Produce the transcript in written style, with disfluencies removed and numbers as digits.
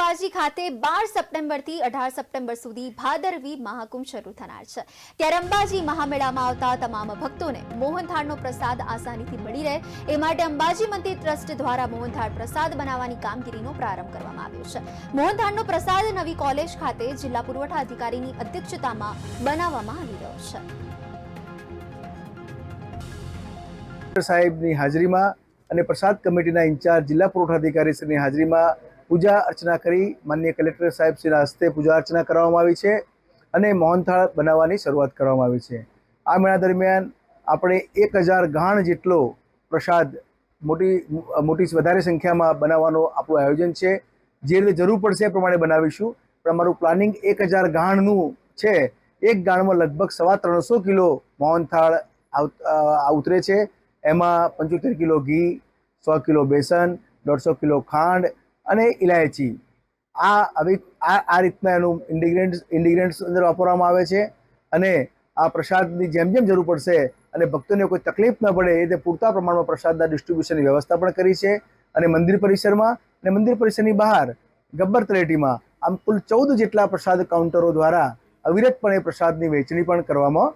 અંબાજી ખાતે 12 સપ્ટેમ્બરથી 18 સપ્ટેમ્બર સુધી ભાદરવી મહાકુંભ શરૂ થનાર છે। ત્યારે અંબાજી મહામેળામાં આવતા તમામ ભક્તોને મોહનથાળનો પ્રસાદ આસાનીથી મળી રહે એ માટે અંબાજી મંદિર ટ્રસ્ટ દ્વારા મોહનથાળ પ્રસાદ બનાવવાની કામગીરીનો પ્રારંભ કરવામાં આવ્યો છે। મોહનથાળનો પ્રસાદ નવી કોલેજ ખાતે જિલ્લા પુરવઠા અધિકારીની અધ્યક્ષતામાં બનાવવામાં આવી રહ્યો છે। સાહેબની હાજરીમાં અને પ્રસાદ કમિટીના ઇન્ચાર્જ જિલ્લા પુરવઠા અધિકારીશ્રીની હાજરીમાં પૂજા અર્ચના કરી માનનીય કલેક્ટર સાહેબશ્રીના હસ્તે પૂજા અર્ચના કરવામાં આવી છે અને મોહનથાળ બનાવવાની શરૂઆત કરવામાં આવી છે। આ મેળા દરમિયાન આપણે 1000 ગાણ જેટલો પ્રસાદ મોટી વધારે સંખ્યામાં બનાવવાનો આપણું આયોજન છે। જે રીતે જરૂર પડશે એ પ્રમાણે બનાવીશું, પણ અમારું પ્લાનિંગ 1000 ગાણનું છે। એક ગાણમાં લગભગ 350 કિલો મોહનથાળ ઉતરે છે। એમાં 75 કિલો ઘી, 100 કિલો બેસન, 150 કિલો ખાંડ અને ઇલાયચી આ રીતના એનું ઇન્ગ્રીડિયન્ટ્સ અંદર વાપરવામાં આવે છે અને આ પ્રસાદની જેમ જેમ જરૂર પડશે અને ભક્તોને કોઈ તકલીફ ન પડે એ રીતે પૂરતા પ્રમાણમાં પ્રસાદના ડિસ્ટ્રીબ્યુશનની વ્યવસ્થા પણ કરી છે। અને મંદિર પરિસરમાં અને મંદિર પરિસરની બહાર ગબ્બર તળેટીમાં આમ કુલ 14 જેટલા પ્રસાદ કાઉન્ટરો દ્વારા અવિરતપણે પ્રસાદની વહેંચણી પણ કરવામાં